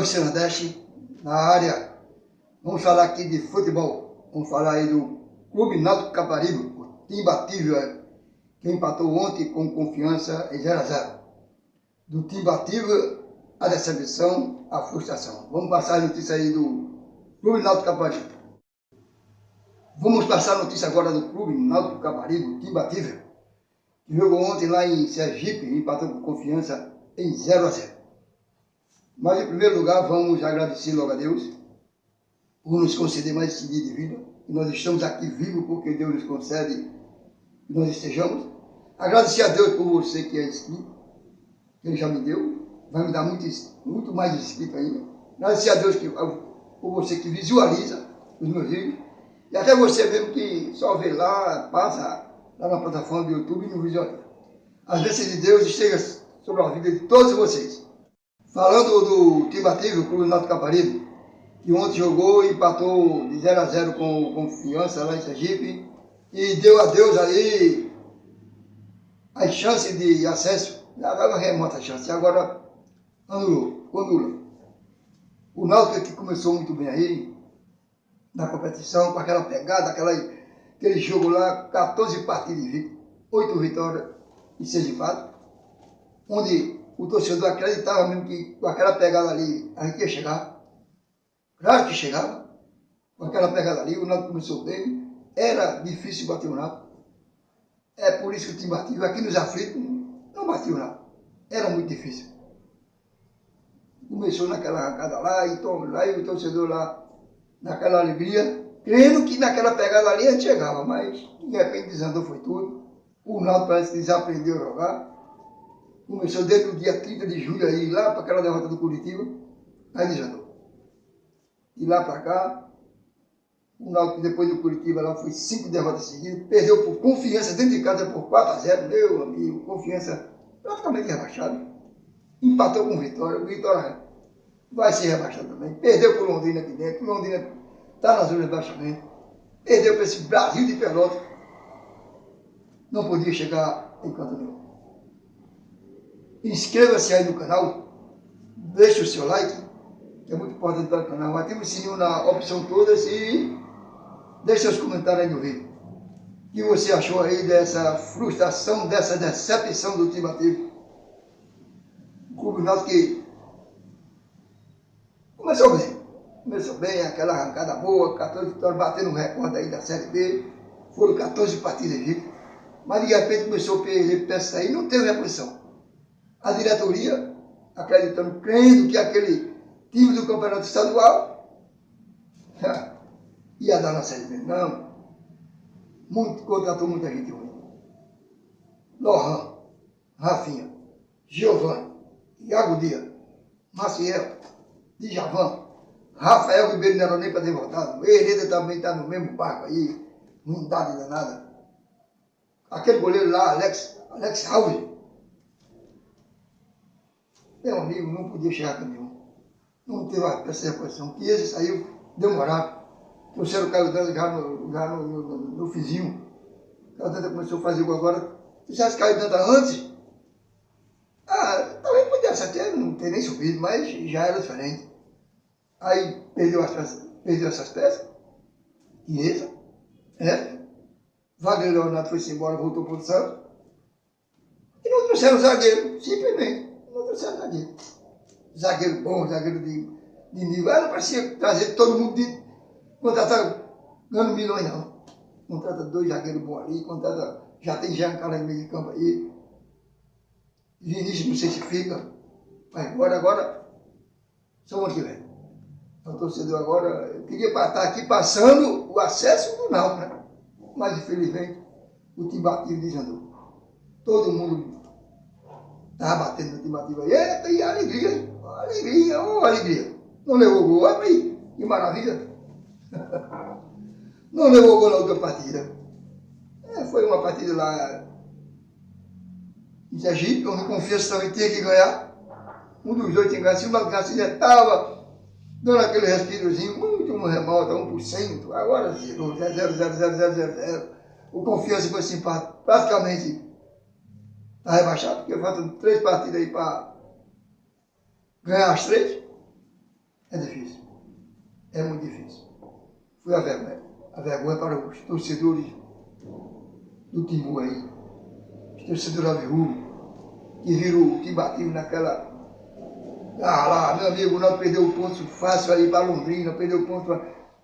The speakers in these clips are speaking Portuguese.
Norte Nordeste, na área. Vamos falar aqui de futebol. Vamos falar aí do Clube Náutico Caparibe, o Timbatível, que empatou ontem com Confiança em 0-0. Do Timbatível, a decepção, a frustração. Vamos passar a notícia aí do Clube Náutico Caparibe. Vamos passar a notícia agora do Clube Náutico Caparibe, o Timbatível, que jogou ontem lá em Sergipe e empatou com Confiança em 0-0. Mas, em primeiro lugar, vamos agradecer logo a Deus por nos conceder mais esse dia de vida. E nós estamos aqui vivos porque Deus nos concede que nós estejamos. Agradecer a Deus por você que é inscrito, que Ele já me deu. Vai me dar muito mais inscrito ainda. Agradecer a Deus por você que visualiza os meus vídeos. E até você mesmo que só vê lá, passa lá na plataforma do YouTube e não visualiza. As bênçãos de Deus estejam sobre a vida de todos vocês. Falando do Timbatível, o Clube Náutico Caparibe, que ontem jogou e empatou de 0-0 com Confiança lá em Sergipe, e deu a Deus aí as chances de acesso, agora remota a chance, agora anulou. O Náutico que começou muito bem aí, na competição, com aquela pegada, aquele jogo lá, 14 partidas invictas, 8 vitórias e 6 empates, onde o torcedor acreditava mesmo que com aquela pegada ali a gente ia chegar. Claro que chegava. Com aquela pegada ali, o Náutico começou bem. Era difícil bater o Náutico. É por isso que o time batia. Aqui nos aflitos não batia o Náutico. Era muito difícil. Começou naquela arrancada lá e o torcedor lá, naquela alegria, crendo que naquela pegada ali a gente chegava, mas de repente desandou foi tudo. O Náutico parece que desaprendeu a jogar. Começou desde o dia 30 de julho aí, lá para aquela derrota do Curitiba, aí desandou. De lá para cá, o Náutico depois do Curitiba lá foi 5 derrotas seguidas, perdeu por Confiança dentro de casa por 4-0, meu amigo, Confiança praticamente rebaixado. Empatou com Vitória vai ser rebaixado também. Perdeu por Londrina aqui dentro, Londrina está na zona de rebaixamento. Perdeu para esse Brasil de Pelotas. Não podia chegar em canto nenhum. Inscreva-se aí no canal, deixe o seu like, que é muito importante para o canal. Ative o sininho na opção todas e deixe seus comentários aí no vídeo. O que você achou aí dessa frustração, dessa decepção do Timbatível? O Clube Náutico que começou bem, aquela arrancada boa, 14 vitórias, batendo um recorde aí da Série B, foram 14 partidas invictas, mas de repente começou a perder peças aí, não teve reposição. A diretoria, acreditando, crendo que aquele time do campeonato estadual ia dar na Série B. Não. Contratou muita gente ruim. Lohan, Rafinha, Giovanni, Iago Dias, Maciel, Djavan, Rafael Ribeiro não era nem para ter votado. Hereda também está no mesmo barco aí, não dá de nada. Aquele goleiro lá, Alex Alves, meu amigo, não podia chegar com nenhum. Não teve essa reposição. Que esse saiu demorado. Trouxeram o Caio Danta já no fizinho. O Caio Danta começou a fazer gol agora. Trouxeram o Caio Danta antes. Talvez pudesse até não ter nem subido, mas já era diferente. Aí perdeu essas peças. Chiesa, Wagner Leonardo foi-se embora, voltou para o Santos. E não trouxeram zagueiro, simplesmente. Não trouxeram zagueiro. Zagueiro bom, zagueiro de nível. Não parecia trazer todo mundo de contratar ganhando milhões, não. Contrata 2 zagueiros bons ali, já tem Giancarlo no meio de campo aí. Vinícius não sei se fica. Mas agora, só o ano que vem. O torcedor agora, eu queria estar aqui passando o acesso do Náutico, né? Mas infelizmente o Timbatível desandou. Todo mundo estava batendo no Timbatível aí. Eita, e alegria. Não levou gol, olha aí, que maravilha. Não levou gol na outra partida. Foi uma partida lá em Sergipe, onde Confiança também tinha que ganhar. Um dos dois tinha que ganhar. Se o Náutico ganhasse, já estava dando aquele respirozinho, muito remota, 1%. Agora zerou, 0. O Confiança com esse empate praticamente está rebaixado, porque faltam 3 partidas aí para ganhar as 3. É difícil. É muito difícil. Foi a vergonha. A vergonha para os torcedores do Timbu aí. Os torcedores alvirrubros, que viram o Timbativo naquela... Ah lá, meu amigo, nós perdeu o ponto fácil ali para Londrina, perdeu o ponto...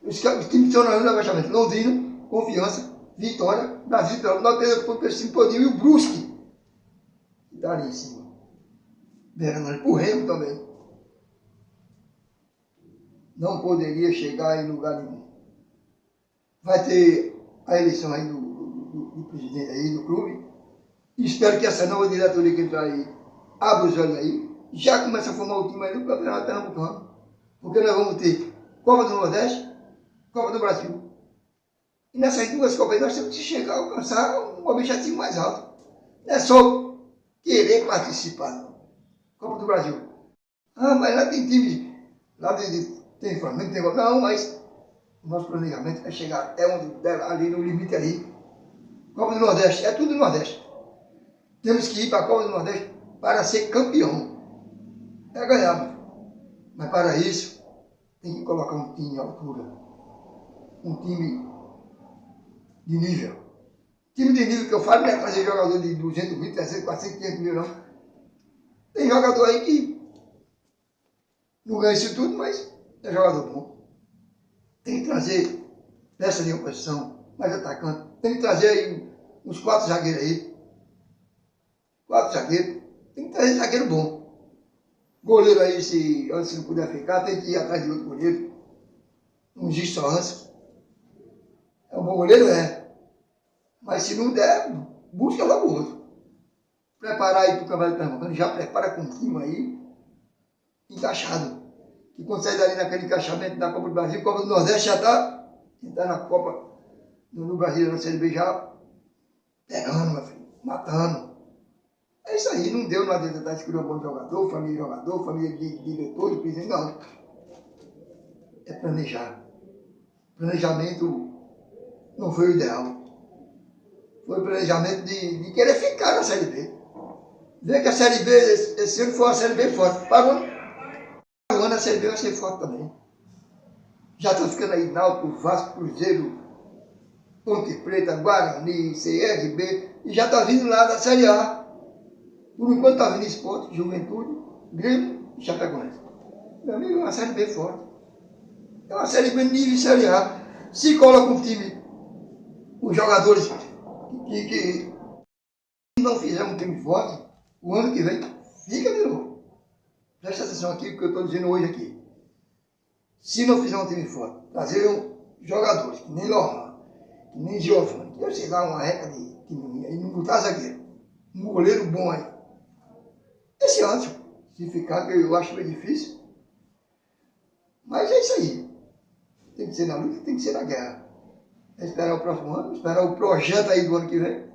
Os times estão no agachamento. Londrina, Confiança, Vitória, Brasil, nós perdemos o ponto para esse time todinho. E o Brusque está ali em cima. Beirando por Remo também. Não poderia chegar em lugar nenhum. Vai ter a eleição aí do presidente aí do clube. E espero que essa nova diretoria que entrar aí abra os olhos aí. Já começa a formar o time aí no Campeonato Pernambucano. Porque nós vamos ter Copa do Nordeste, Copa do Brasil. E nessas duas Copas aí nós temos que chegar a alcançar um objetivo mais alto. Não é só querer participar, não. Copa do Brasil. Ah, mas lá tem times, lá tem Flamengo, tem... Não, mas o nosso planejamento é chegar até onde der, ali no limite ali. Copa do Nordeste, é tudo do Nordeste. Temos que ir para a Copa do Nordeste para ser campeão. É ganhar, mas para isso tem que colocar um time à altura. Um time de nível. Time de nível que eu falo não é trazer jogador de 200 mil, 300, 400, 500 mil, não. Tem jogador aí que não ganha isso tudo, mas é jogador bom. Tem que trazer peça de oposição, mais atacante. Tem que trazer aí uns 4 zagueiros aí. 4 zagueiros. Tem que trazer zagueiro bom. Goleiro aí, se não puder ficar, tem que ir atrás de outro goleiro. Não existe só Anson. É um bom goleiro, é. Mas se não der, busca logo outro. Preparar aí para o Campeonato Pernambucano, já prepara com o time aí, encaixado. E quando sair dali naquele encaixamento da Copa do Brasil, Copa do Nordeste já está na Copa, no Brasil, na Série B já pegando, meu filho, matando. É isso aí, não deu, não adianta estar escolhendo um bom jogador, família de diretor, de presidente, não. É planejar. Planejamento não foi o ideal. Foi o planejamento de querer ficar na Série B. Ver que a Série B, esse ano foi uma Série B forte. Para o ano a Série B vai ser forte também. Já estão ficando aí Náutico, Vasco, Cruzeiro, Ponte Preta, Guarani, CRB, e já está vindo lá da Série A. Por enquanto está vindo Sport, Juventude, Grêmio e Chapecoense. Meu amigo, é uma Série B forte. É uma Série B nível Série A. Se coloca um time, os jogadores que não fizeram um time forte, o ano que vem fica de novo. Presta atenção aqui, porque eu estou dizendo hoje aqui. Se não fizer um time forte, trazer jogadores, que nem Lohan, que nem Giovanni, eu sei lá, uma reca de time, aí não botar zagueiro, um goleiro bom aí. Esse ano, se ficar, que eu acho meio difícil. Mas é isso aí. Tem que ser na luta, tem que ser na guerra. É esperar o próximo ano, esperar o projeto aí do ano que vem.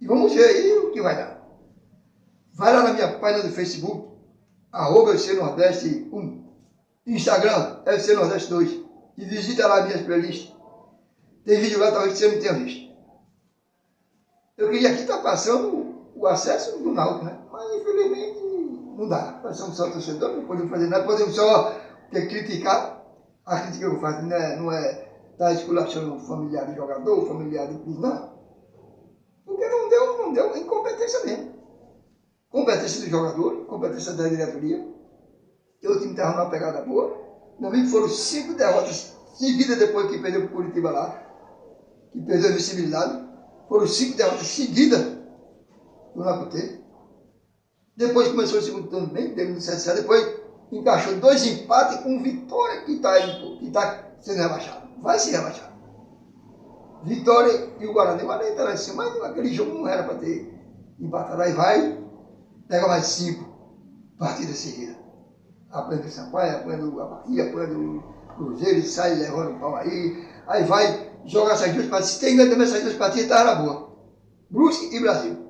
E vamos ver aí o que vai dar. Vai lá na minha página do Facebook, @FCNordeste1, Instagram, FCNordeste2, e visita lá minhas playlists. Tem vídeo lá talvez que você não tenha visto. Eu queria aqui estar passando o acesso do Náutico, né? Mas infelizmente não dá. Nós somos só torcedores, não podemos fazer nada, podemos só criticar. A crítica que eu faço não é estar esculachando familiar de jogador, familiar de clube, não. Porque não deu incompetência mesmo. Competência do jogador, competência da diretoria. E o time estava numa pegada boa. Meu amigo, foram 5 derrotas seguidas depois que perdeu para o Curitiba lá, que perdeu a visibilidade. Foram 5 derrotas seguidas do Lacutê. Depois começou o segundo turno bem, teve no CSA, depois encaixou 2 empates com Vitória, que está sendo rebaixado. Vai ser rebaixado. Vitória e o Guarani. O Guarani está lá em cima, mas aquele jogo não era para ter empatado. Aí vai, pega mais 5 partidas seguidas. Apanha do Sampaio, apanha do Bahia, apanha do Cruzeiro, sai levando o pau aí. Aí vai jogar essas 2 partidas. Se tem ganho também essas 2 partidas, está na boa. Brusque e Brasil.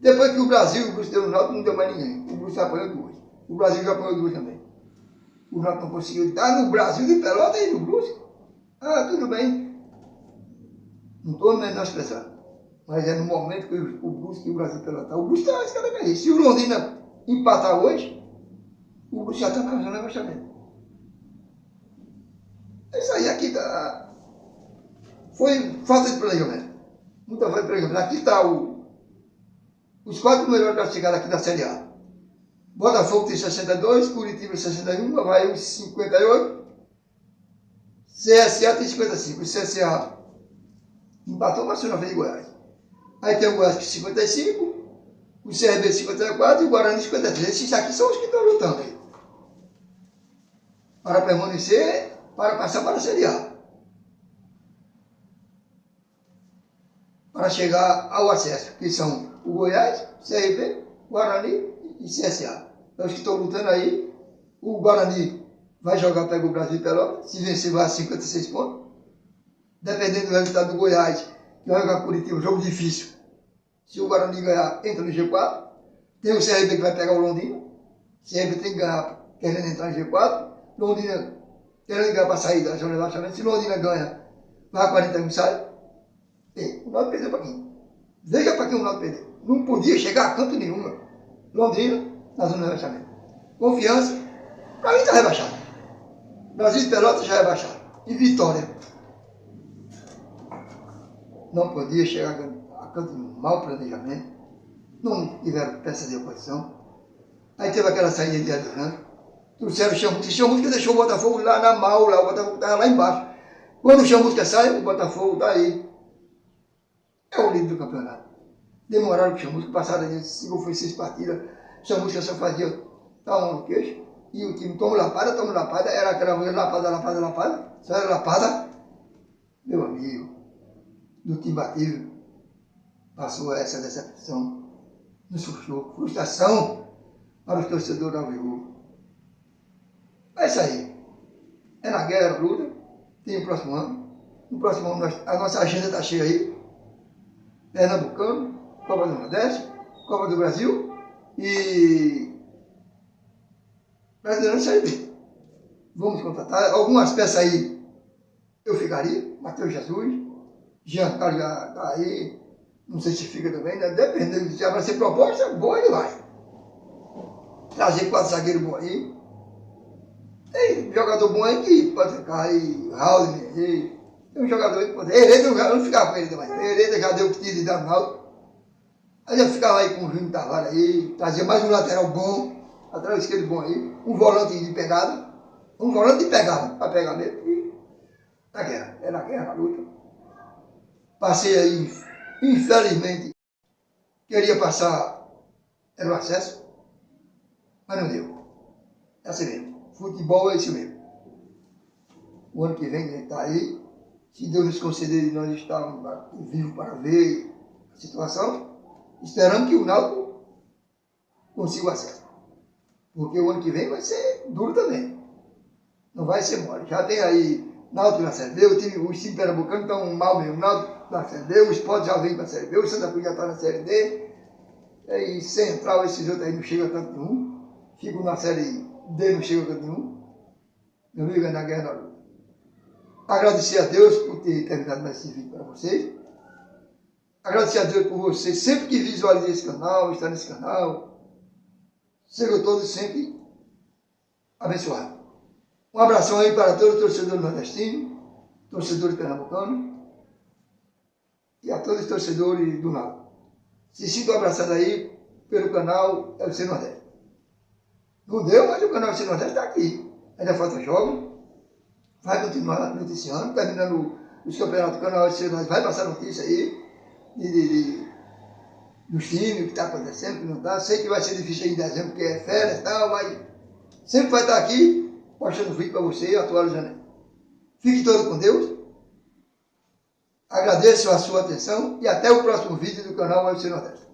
Depois que o Brusque deu no Náutico, não deu mais ninguém. O Brusque apanhou 2. O Brasil já apanhou 2 também. O Náutico não conseguiu dar no Brasil de Pelota e no Brusque. Ah, tudo bem. Não estou menosprezando. Mas é no momento que o Brusque e o Brasil Pelota. O Brusque está na escada cair. Se o Londrina empatar hoje, o Brusque já está na zona de rebaixamento. Isso aí aqui tá... Foi falta de planejamento. Muita falta de planejamento. Aqui está os 4 melhores classificados aqui da Série A. Botafogo tem 62, Curitiba 61, Avaí 58, CSA tem 55. O CSA empatou, mas na frente de Goiás. Aí tem o Goiás com 55, o CRB 54 e o Guarani 53. Esses aqui são os que estão lutando aí. Para permanecer, para passar para a Série A. Para chegar ao acesso, que são o Goiás, CRB, Guarani e CSA. É os que estão lutando aí. O Guarani vai jogar, pega o Brasil e Pelotas. Se vencer, vai a 56 pontos. Dependendo do resultado do Goiás, que vai jogar Curitiba, um jogo difícil. Se o Guarani ganhar, entra no G4. Tem o CRB que vai pegar o Londrina. O CRB tem que ganhar, querendo entrar no G4. Londrina querendo ganhar para sair da zona de rebaixamento. Se Londrina ganha, vai a 41 e sai. E o Náutico perdeu para quem? Veja para quem o Náutico perdeu. Não podia chegar a canto nenhum. Londrina, na zona de rebaixamento. Confiança, para mim está rebaixado. Brasil de Pelotas já é rebaixado. E Vitória. Não podia chegar a canto nenhum. Mau planejamento. Não tiveram peça de oposição. Aí teve aquela saída de Adriano. Trouxeram o Chamusca. O Chamusca deixou o Botafogo lá na mal, lá. O Botafogo estava lá embaixo. Quando o Chamusca sai, o Botafogo está aí. É o líder do campeonato. Demoraram com o Chamusca, passaram ali, foi 6 partidas. O Chamusca só fazia tal no queixo. E o time toma lapada, era aquela mulher lapada. Só era lapada. Meu amigo, do time batido, passou essa decepção. Nos frustrou. Frustração para os torcedores da Alvirrubro. É isso aí. É na guerra, luta. Tem o próximo ano. No próximo ano a nossa agenda está cheia aí. Pernambucano, Copa do Nordeste, Copa do Brasil e Brasileirão Série B. Vamos contratar. Algumas peças aí eu ficaria. Matheus Jesus, Jean Carlos já está aí. Não sei se fica também, né? Dependendo se vai ser proposta, boa ele vai. Trazer 4 zagueiros bons aí. Tem jogador bom aí que pode ficar aí, Raul, aí. Tem um jogador aí que pode. Hereda, eu não ficava com ele também. Hereda já deu o que tinha de dar no Náutico. Aí eu ficava aí com o Júnior Tavares aí, trazia mais um lateral bom, lateral esquerdo bom aí, um volante de pegada, para pegar mesmo. E na guerra, é na guerra, na luta. Passei aí, infelizmente, queria passar, era o acesso, mas não deu. É assim mesmo. Futebol é isso mesmo. O ano que vem a gente está aí. Se Deus nos conceder e nós estarmos vivos para ver a situação, esperando que o Náutico consiga o acesso. Porque o ano que vem vai ser duro também. Não vai ser mole. Já tem aí Náutico na Série B, os times pernambucanos estão mal mesmo. Náutico na Série B, o Sport já vem para a Série B, o Santa Cruz já está na Série D. E Central, esses outros aí não chegam a tanto nenhum. Ficam na Série D, não chegam a tanto nenhum. Meu amigo, é na guerra da luta. Agradecer a Deus por ter terminado mais esse vídeo para vocês. Agradecer a Deus por vocês, sempre que visualizem esse canal, está nesse canal. Sejam todos sempre abençoados. Um abração aí para todos os torcedores nordestinos, torcedores pernambucanos e a todos os torcedores do Náutico. Se sintam abraçados aí pelo canal FC Nordeste. Não deu, mas o canal FC Nordeste está aqui. Ainda falta jogos. Vai continuar noticiando, terminando os campeonatos do canal FC Nordeste. Vai passar notícia aí dos times, o que está acontecendo, o que não está. Sei que vai ser difícil aí em dezembro, porque é férias e tal, mas sempre vai estar aqui postando vídeo para você e atualizando. Fique todo com Deus. Agradeço a sua atenção e até o próximo vídeo do canal FC Nordeste.